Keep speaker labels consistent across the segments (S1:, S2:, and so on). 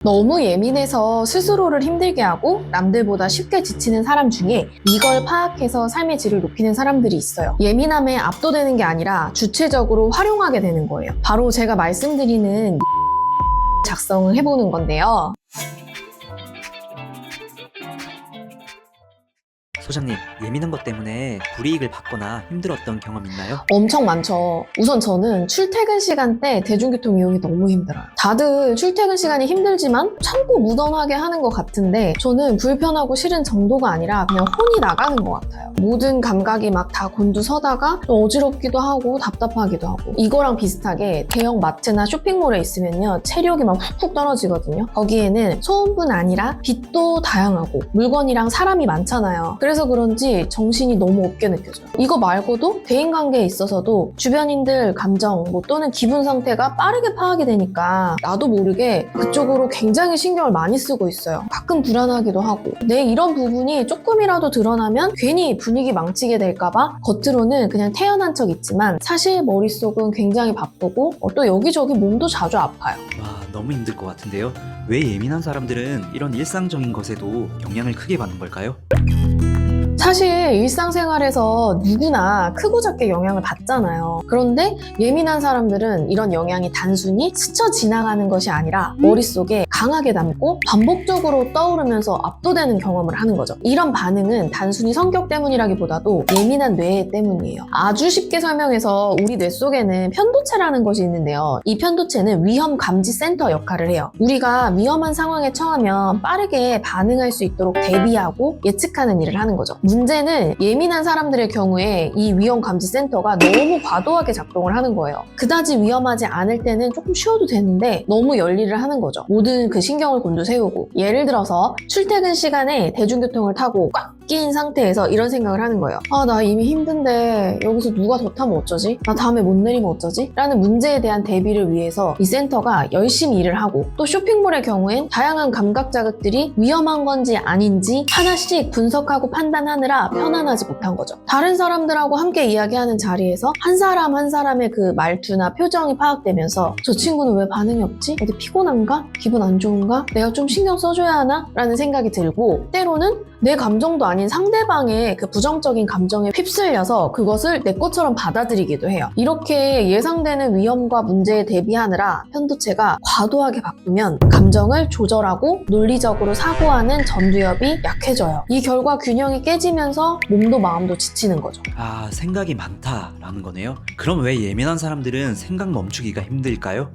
S1: 너무 예민해서 스스로를 힘들게 하고 남들보다 쉽게 지치는 사람 중에 이걸 파악해서 삶의 질을 높이는 사람들이 있어요. 예민함에 압도되는 게 아니라 주체적으로 활용하게 되는 거예요. 바로 제가 말씀드리는 작성을 해보는 건데요.
S2: 소장님, 예민한 것 때문에 불이익을 받거나 힘들었던 경험 있나요?
S1: 엄청 많죠. 우선 저는 출퇴근 시간대 대중교통 이용이 너무 힘들어요. 다들 출퇴근 시간이 힘들지만 참고 무던하게 하는 것 같은데 저는 불편하고 싫은 정도가 아니라 그냥 혼이 나가는 것 같아요. 모든 감각이 막 다 곤두서다가 또 어지럽기도 하고 답답하기도 하고, 이거랑 비슷하게 대형 마트나 쇼핑몰에 있으면요 체력이 막 훅훅 떨어지거든요. 거기에는 소음뿐 아니라 빛도 다양하고 물건이랑 사람이 많잖아요. 그래서 그런지 정신이 너무 없게 느껴져요. 이거 말고도 대인관계에 있어서도 주변인들 감정 또는 기분 상태가 빠르게 파악이 되니까 나도 모르게 그쪽으로 굉장히 신경을 많이 쓰고 있어요. 가끔 불안하기도 하고, 내 이런 부분이 조금이라도 드러나면 괜히 분위기 망치게 될까봐 겉으로는 그냥 태연한 척 있지만 사실 머릿속은 굉장히 바쁘고 또 여기저기 몸도 자주 아파요.
S2: 와, 너무 힘들 것 같은데요. 왜 예민한 사람들은 이런 일상적인 것에도 영향을 크게 받는 걸까요?
S1: 사실 일상생활에서 누구나 크고 작게 영향을 받잖아요. 그런데 예민한 사람들은 이런 영향이 단순히 스쳐 지나가는 것이 아니라 머릿속에 강하게 남고 반복적으로 떠오르면서 압도되는 경험을 하는 거죠. 이런 반응은 단순히 성격 때문이라기보다도 예민한 뇌 때문이에요. 아주 쉽게 설명해서 우리 뇌 속에는 편도체라는 것이 있는데요. 이 편도체는 위험 감지 센터 역할을 해요. 우리가 위험한 상황에 처하면 빠르게 반응할 수 있도록 대비하고 예측하는 일을 하는 거죠. 문제는 예민한 사람들의 경우에 이 위험 감지 센터가 너무 과도하게 작동을 하는 거예요. 그다지 위험하지 않을 때는 조금 쉬어도 되는데 너무 열일을 하는 거죠. 모든 그 신경을 곤두세우고, 예를 들어서 출퇴근 시간에 대중교통을 타고 꽉 끼인 상태에서 이런 생각을 하는 거예요. 아, 나 이미 힘든데 여기서 누가 더 타면 어쩌지? 나 다음에 못 내리면 어쩌지? 라는 문제에 대한 대비를 위해서 이 센터가 열심히 일을 하고, 또 쇼핑몰의 경우엔 다양한 감각 자극들이 위험한 건지 아닌지 하나씩 분석하고 판단하느라 편안하지 못한 거죠. 다른 사람들하고 함께 이야기하는 자리에서 한 사람 한 사람의 그 말투나 표정이 파악되면서 저 친구는 왜 반응이 없지? 어디 피곤한가? 기분 안 좋은가? 내가 좀 신경 써줘야 하나? 라는 생각이 들고, 때로는 내 감정도 아닌 상대방의 그 부정적인 감정에 휩쓸려서 그것을 내 것처럼 받아들이기도 해요. 이렇게 예상되는 위험과 문제에 대비하느라 편도체가 과도하게 바쁘면 감정을 조절하고 논리적으로 사고하는 전두엽이 약해져요. 이 결과 균형이 깨지면서 몸도 마음도 지치는 거죠.
S2: 아, 생각이 많다라는 거네요. 그럼 왜 예민한 사람들은 생각 멈추기가 힘들까요?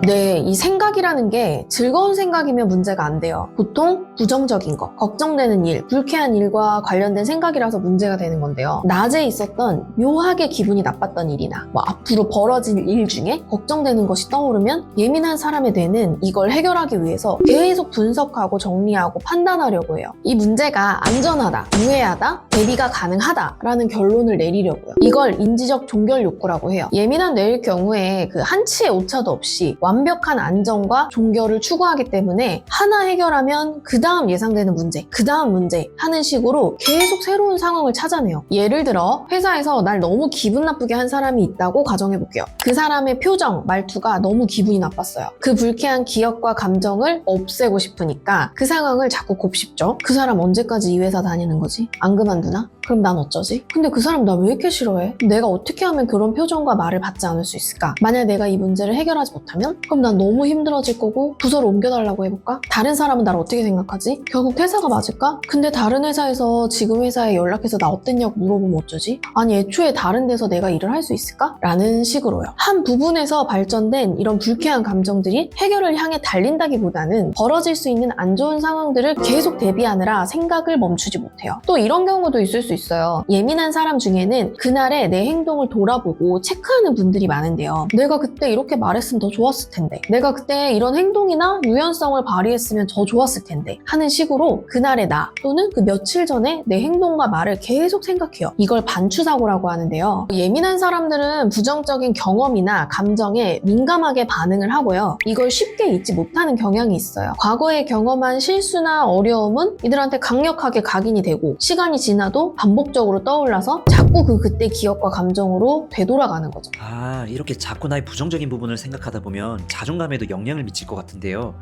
S1: 네, 이 생각이라는 게 즐거운 생각이면 문제가 안 돼요. 보통 부정적인 거, 걱정되는 일, 불쾌한 일과 관련된 생각이라서 문제가 되는 건데요. 낮에 있었던 묘하게 기분이 나빴던 일이나 앞으로 벌어질 일 중에 걱정되는 것이 떠오르면 예민한 사람의 뇌는 이걸 해결하기 위해서 계속 분석하고 정리하고 판단하려고 해요. 이 문제가 안전하다, 유해하다, 대비가 가능하다라는 결론을 내리려고요. 이걸 인지적 종결 욕구라고 해요. 예민한 뇌일 경우에 그 한치의 오차도 없이 완벽한 안정과 종결을 추구하기 때문에 하나 해결하면 그 다음 예상되는 문제, 그 다음 문제 하는 식으로 계속 새로운 상황을 찾아내요. 예를 들어 회사에서 날 너무 기분 나쁘게 한 사람이 있다고 가정해볼게요. 그 사람의 표정, 말투가 너무 기분이 나빴어요. 그 불쾌한 기억과 감정을 없애고 싶으니까 그 상황을 자꾸 곱씹죠. 그 사람 언제까지 이 회사 다니는 거지? 안 그만두나? 그럼 난 어쩌지? 근데 그 사람 나 왜 이렇게 싫어해? 내가 어떻게 하면 그런 표정과 말을 받지 않을 수 있을까? 만약 내가 이 문제를 해결하지 못하면? 그럼 난 너무 힘들어질 거고 부서를 옮겨달라고 해볼까? 다른 사람은 나를 어떻게 생각하지? 결국 퇴사가 맞을까? 근데 다른 회사에서 지금 회사에 연락해서 나 어땠냐고 물어보면 어쩌지? 아니 애초에 다른 데서 내가 일을 할 수 있을까? 라는 식으로요. 한 부분에서 발전된 이런 불쾌한 감정들이 해결을 향해 달린다기보다는 벌어질 수 있는 안 좋은 상황들을 계속 대비하느라 생각을 멈추지 못해요. 또 이런 경우도 있을 수 있어요. 예민한 사람 중에는 그날의 내 행동을 돌아보고 체크하는 분들이 많은데요. 내가 그때 이렇게 말했으면 더 좋았을 텐데, 내가 그때 이런 행동이나 유연성을 발휘했으면 더 좋았을 텐데 하는 식으로 그날의 나 또는 그 며칠 전에 내 행동과 말을 계속 생각해요. 이걸 반추사고라고 하는데요. 예민한 사람들은 부정적인 경험이나 감정에 민감하게 반응을 하고요. 이걸 쉽게 잊지 못하는 경향이 있어요. 과거에 경험한 실수나 어려움은 이들한테 강력하게 각인이 되고 시간이 지나도 반복적으로 떠올라서 자꾸 그때 기억과 감정으로 되돌아가는 거죠.
S2: 아, 이렇게 자꾸 나의 부정적인 부분을 생각하다 보면 자존감에도 영향을 미칠 것 같은데요.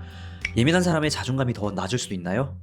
S2: 예민한 사람의 자존감이 더 낮을 수도 있나요?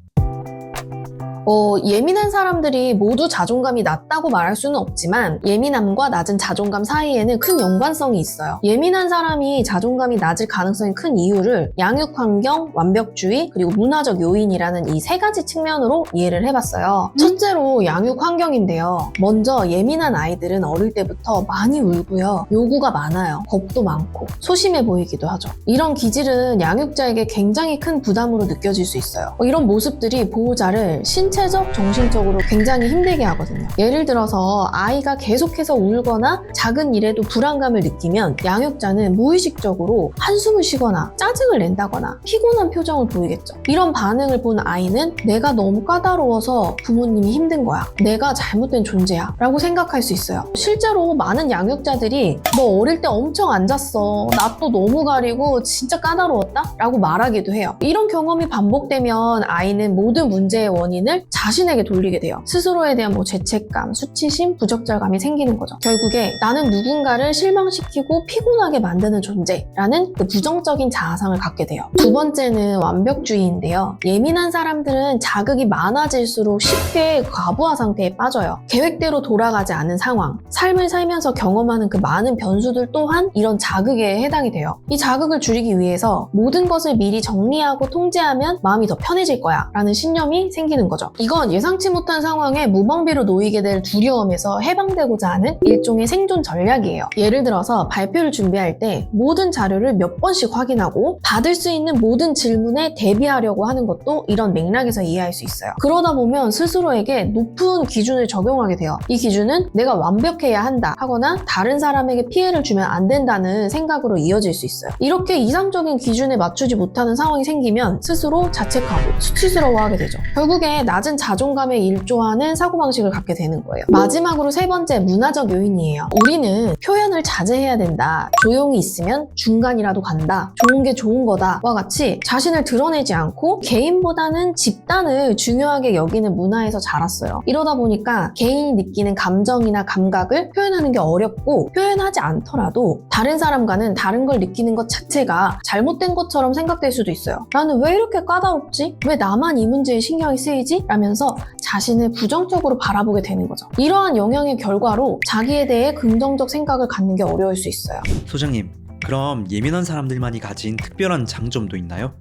S1: 예민한 사람들이 모두 자존감이 낮다고 말할 수는 없지만 예민함과 낮은 자존감 사이에는 큰 연관성이 있어요. 예민한 사람이 자존감이 낮을 가능성이 큰 이유를 양육 환경, 완벽주의, 그리고 문화적 요인이라는 이 세 가지 측면으로 이해를 해봤어요. 첫째로 양육 환경인데요. 먼저 예민한 아이들은 어릴 때부터 많이 울고요. 요구가 많아요. 겁도 많고 소심해 보이기도 하죠. 이런 기질은 양육자에게 굉장히 큰 부담으로 느껴질 수 있어요. 이런 모습들이 보호자를 신체적, 정신적으로 굉장히 힘들게 하거든요. 예를 들어서 아이가 계속해서 울거나 작은 일에도 불안감을 느끼면 양육자는 무의식적으로 한숨을 쉬거나 짜증을 낸다거나 피곤한 표정을 보이겠죠. 이런 반응을 본 아이는 내가 너무 까다로워서 부모님이 힘든 거야. 내가 잘못된 존재야. 라고 생각할 수 있어요. 실제로 많은 양육자들이 너 어릴 때 엄청 안 잤어. 나 또 너무 가리고 진짜 까다로웠다? 라고 말하기도 해요. 이런 경험이 반복되면 아이는 모든 문제의 원인을 자신에게 돌리게 돼요. 스스로에 대한 죄책감, 수치심, 부적절감이 생기는 거죠. 결국에 나는 누군가를 실망시키고 피곤하게 만드는 존재라는 그 부정적인 자아상을 갖게 돼요. 두 번째는 완벽주의인데요. 예민한 사람들은 자극이 많아질수록 쉽게 과부하 상태에 빠져요. 계획대로 돌아가지 않은 상황, 삶을 살면서 경험하는 그 많은 변수들 또한 이런 자극에 해당이 돼요. 이 자극을 줄이기 위해서 모든 것을 미리 정리하고 통제하면 마음이 더 편해질 거야 라는 신념이 생기는 거죠. 이건 예상치 못한 상황에 무방비로 놓이게 될 두려움에서 해방되고자 하는 일종의 생존 전략이에요. 예를 들어서 발표를 준비할 때 모든 자료를 몇 번씩 확인하고 받을 수 있는 모든 질문에 대비하려고 하는 것도 이런 맥락에서 이해할 수 있어요. 그러다 보면 스스로에게 높은 기준을 적용하게 돼요. 이 기준은 내가 완벽해야 한다 하거나 다른 사람에게 피해를 주면 안 된다는 생각으로 이어질 수 있어요. 이렇게 이상적인 기준에 맞추지 못하는 상황이 생기면 스스로 자책하고 수치스러워하게 되죠. 결국에 낮은 자존감에 일조하는 사고방식을 갖게 되는 거예요. 마지막으로 세 번째, 문화적 요인이에요. 우리는 표현을 자제해야 된다. 조용히 있으면 중간이라도 간다. 좋은 게 좋은 거다. 와 같이 자신을 드러내지 않고 개인보다는 집단을 중요하게 여기는 문화에서 자랐어요. 이러다 보니까 개인이 느끼는 감정이나 감각을 표현하는 게 어렵고 표현하지 않더라도 다른 사람과는 다른 걸 느끼는 것 자체가 잘못된 것처럼 생각될 수도 있어요. 나는 왜 이렇게 까다롭지? 왜 나만 이 문제에 신경이 쓰이지? 라면서 자신을 부정적으로 바라보게 되는 거죠. 이러한 영향의 결과로 자기에 대해 긍정적 생각을 갖는 게 어려울 수 있어요.
S2: 소장님, 그럼 예민한 사람들만이 가진 특별한 장점도 있나요?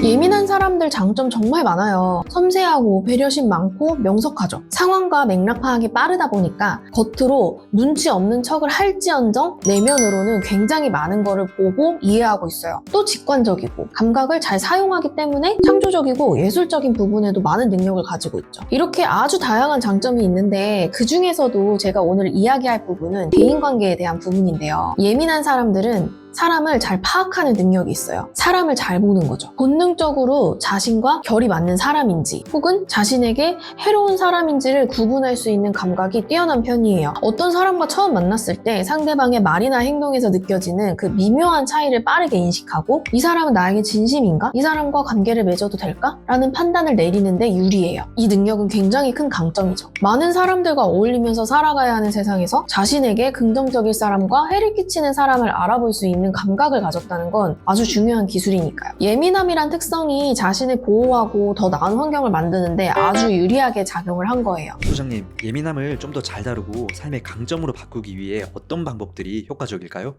S1: 예민한 사람들 장점 정말 많아요. 섬세하고 배려심 많고 명석하죠. 상황과 맥락 파악이 빠르다 보니까 겉으로 눈치 없는 척을 할지언정 내면으로는 굉장히 많은 거를 보고 이해하고 있어요. 또 직관적이고 감각을 잘 사용하기 때문에 창조적이고 예술적인 부분에도 많은 능력을 가지고 있죠. 이렇게 아주 다양한 장점이 있는데 그 중에서도 제가 오늘 이야기할 부분은 대인관계에 대한 부분인데요. 예민한 사람들은 사람을 잘 파악하는 능력이 있어요. 사람을 잘 보는 거죠. 본능적으로 자신과 결이 맞는 사람인지 혹은 자신에게 해로운 사람인지를 구분할 수 있는 감각이 뛰어난 편이에요. 어떤 사람과 처음 만났을 때 상대방의 말이나 행동에서 느껴지는 그 미묘한 차이를 빠르게 인식하고 이 사람은 나에게 진심인가? 이 사람과 관계를 맺어도 될까? 라는 판단을 내리는데 유리해요. 이 능력은 굉장히 큰 강점이죠. 많은 사람들과 어울리면서 살아가야 하는 세상에서 자신에게 긍정적인 사람과 해를 끼치는 사람을 알아볼 수 있는 감각을 가졌다는 건 아주 중요한 기술이니까요. 예민함이란 특성이 자신을 보호하고 더 나은 환경을 만드는데 아주 유리하게 작용을 한 거예요.
S2: 소장님, 예민함을 좀 더 잘 다루고 삶의 강점으로 바꾸기 위해 어떤 방법들이 효과적일까요?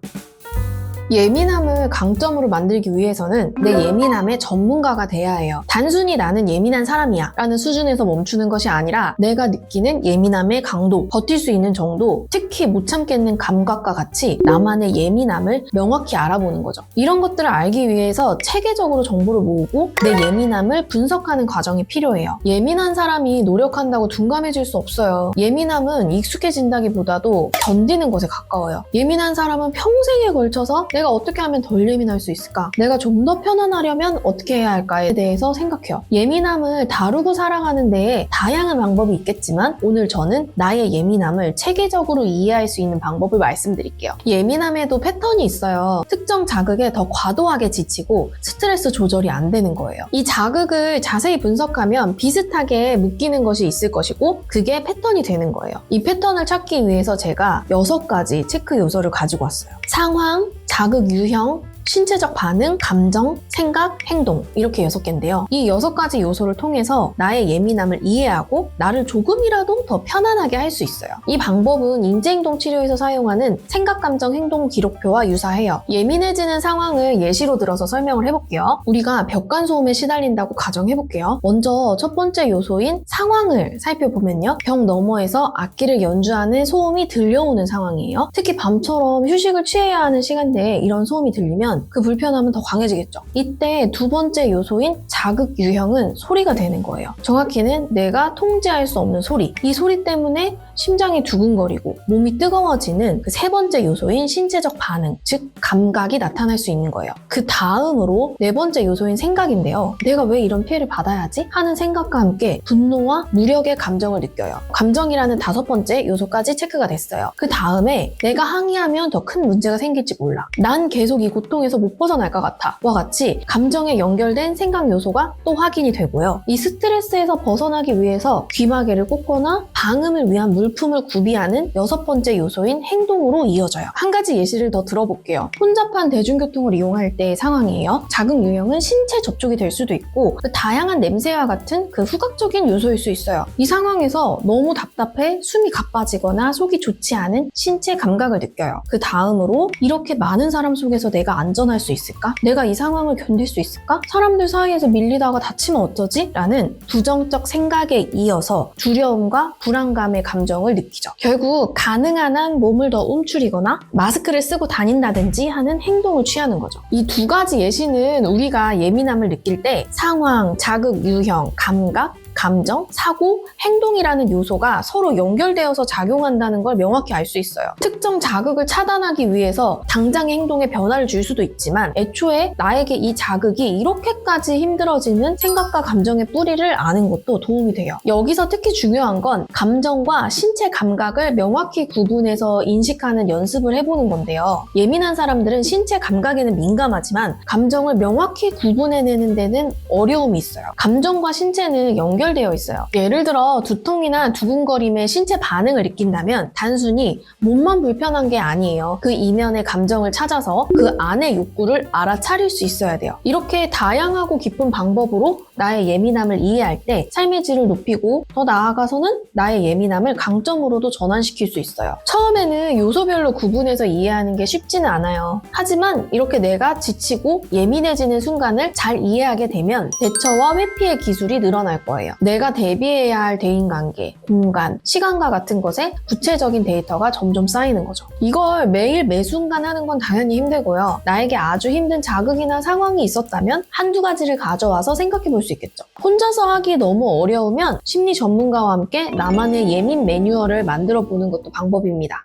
S1: 예민함을 강점으로 만들기 위해서는 내 예민함의 전문가가 돼야 해요. 단순히 나는 예민한 사람이야 라는 수준에서 멈추는 것이 아니라 내가 느끼는 예민함의 강도, 버틸 수 있는 정도, 특히 못 참겠는 감각과 같이 나만의 예민함을 명확히 알아보는 거죠. 이런 것들을 알기 위해서 체계적으로 정보를 모으고 내 예민함을 분석하는 과정이 필요해요. 예민한 사람이 노력한다고 둔감해질 수 없어요. 예민함은 익숙해진다기보다도 견디는 것에 가까워요. 예민한 사람은 평생에 걸쳐서 내가 어떻게 하면 덜 예민할 수 있을까? 내가 좀 더 편안하려면 어떻게 해야 할까에 대해서 생각해요. 예민함을 다루고 살아가는 데에 다양한 방법이 있겠지만 오늘 저는 나의 예민함을 체계적으로 이해할 수 있는 방법을 말씀드릴게요. 예민함에도 패턴이 있어요. 특정 자극에 더 과도하게 지치고 스트레스 조절이 안 되는 거예요. 이 자극을 자세히 분석하면 비슷하게 묶이는 것이 있을 것이고 그게 패턴이 되는 거예요. 이 패턴을 찾기 위해서 제가 6가지 체크 요소를 가지고 왔어요. 상황, 자극 유형, 신체적 반응, 감정, 생각, 행동 이렇게 6개인데요. 이 6가지 요소를 통해서 나의 예민함을 이해하고 나를 조금이라도 더 편안하게 할 수 있어요. 이 방법은 인지행동 치료에서 사용하는 생각, 감정, 행동 기록표와 유사해요. 예민해지는 상황을 예시로 들어서 설명을 해볼게요. 우리가 벽간소음에 시달린다고 가정해볼게요. 먼저 첫 번째 요소인 상황을 살펴보면요. 벽 너머에서 악기를 연주하는 소음이 들려오는 상황이에요. 특히 밤처럼 휴식을 취해야 하는 시간대에 이런 소음이 들리면 그 불편함은 더 강해지겠죠. 이때 두 번째 요소인 자극 유형은 소리가 되는 거예요. 정확히는 내가 통제할 수 없는 소리. 이 소리 때문에 심장이 두근거리고 몸이 뜨거워지는 그 세 번째 요소인 신체적 반응, 즉 감각이 나타날 수 있는 거예요. 그 다음으로 네 번째 요소인 생각인데요. 내가 왜 이런 피해를 받아야 하지? 하는 생각과 함께 분노와 무력의 감정을 느껴요. 감정이라는 5번째 요소까지 체크가 됐어요. 그 다음에 내가 항의하면 더 큰 문제가 생길지 몰라. 난 계속 이 고통에서 못 벗어날 것 같아. 와 같이 감정에 연결된 생각 요소가 또 확인이 되고요. 이 스트레스에서 벗어나기 위해서 귀마개를 꽂거나 방음을 위한 물품을 구비하는 6번째 요소인 행동으로 이어져요. 한 가지 예시를 더 들어볼게요. 혼잡한 대중교통을 이용할 때의 상황이에요. 자극 유형은 신체 접촉이 될 수도 있고 다양한 냄새와 같은 그 후각적인 요소일 수 있어요. 이 상황에서 너무 답답해 숨이 가빠지거나 속이 좋지 않은 신체 감각을 느껴요. 그 다음으로 이렇게 많은 사람 속에서 내가 안전할 수 있을까? 내가 이 상황을 견딜 수 있을까? 사람들 사이에서 밀리다가 다치면 어쩌지? 라는 부정적 생각에 이어서 두려움과 불안감의 감정을 느끼죠. 결국 가능한 한 몸을 더 움츠리거나 마스크를 쓰고 다닌다든지 하는 행동을 취하는 거죠. 이 두 가지 예시는 우리가 예민함을 느낄 때 상황, 자극 유형, 감각, 감정, 사고, 행동이라는 요소가 서로 연결되어서 작용한다는 걸 명확히 알 수 있어요. 특정 자극을 차단하기 위해서 당장의 행동에 변화를 줄 수도 있지만 애초에 나에게 이 자극이 이렇게까지 힘들어지는 생각과 감정의 뿌리를 아는 것도 도움이 돼요. 여기서 특히 중요한 건 감정과 신체 감각을 명확히 구분해서 인식하는 연습을 해보는 건데요. 예민한 사람들은 신체 감각에는 민감하지만 감정을 명확히 구분해내는 데는 어려움이 있어요. 감정과 신체는 연결되어 있어요. 예를 들어 두통이나 두근거림에 신체 반응을 느낀다면 단순히 몸만 불편한 게 아니에요. 그 이면의 감정을 찾아서 그 안의 욕구를 알아차릴 수 있어야 돼요. 이렇게 다양하고 깊은 방법으로 나의 예민함을 이해할 때 삶의 질을 높이고 더 나아가서는 나의 예민함을 강점으로도 전환시킬 수 있어요. 처음에는 요소별로 구분해서 이해하는 게 쉽지는 않아요. 하지만 이렇게 내가 지치고 예민해지는 순간을 잘 이해하게 되면 대처와 회피의 기술이 늘어날 거예요. 내가 대비해야 할 대인관계, 공간, 시간과 같은 것에 구체적인 데이터가 점점 쌓이는 거죠. 이걸 매일 매순간 하는 건 당연히 힘들고요. 나에게 아주 힘든 자극이나 상황이 있었다면 한두 가지를 가져와서 생각해 볼 수 있겠죠. 혼자서 하기 너무 어려우면 심리 전문가와 함께 나만의 예민 매뉴얼을 만들어 보는 것도 방법입니다.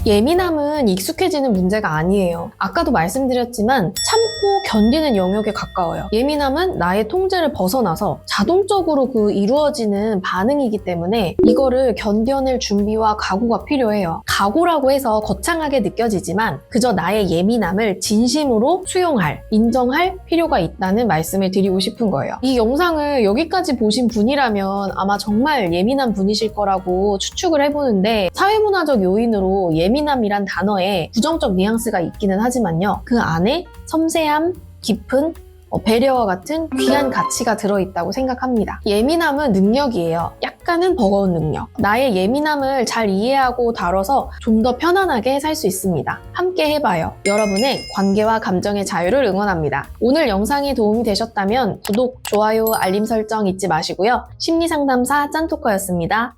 S1: 예민함은 익숙해지는 문제가 아니에요. 아까도 말씀드렸지만 참고 견디는 영역에 가까워요. 예민함은 나의 통제를 벗어나서 자동적으로 이루어지는 반응이기 때문에 이거를 견뎌낼 준비와 각오가 필요해요. 각오라고 해서 거창하게 느껴지지만 그저 나의 예민함을 진심으로 수용할, 인정할 필요가 있다는 말씀을 드리고 싶은 거예요. 이 영상을 여기까지 보신 분이라면 아마 정말 예민한 분이실 거라고 추측을 해보는데 사회문화적 요인으로 예민함이란 단어에 부정적 뉘앙스가 있기는 하지만요. 그 안에 섬세함, 깊은 배려와 같은 귀한 가치가 들어있다고 생각합니다. 예민함은 능력이에요. 약간은 버거운 능력. 나의 예민함을 잘 이해하고 다뤄서 좀 더 편안하게 살 수 있습니다. 함께 해봐요. 여러분의 관계와 감정의 자유를 응원합니다. 오늘 영상이 도움이 되셨다면 구독, 좋아요, 알림 설정 잊지 마시고요. 심리상담사 짠토커였습니다.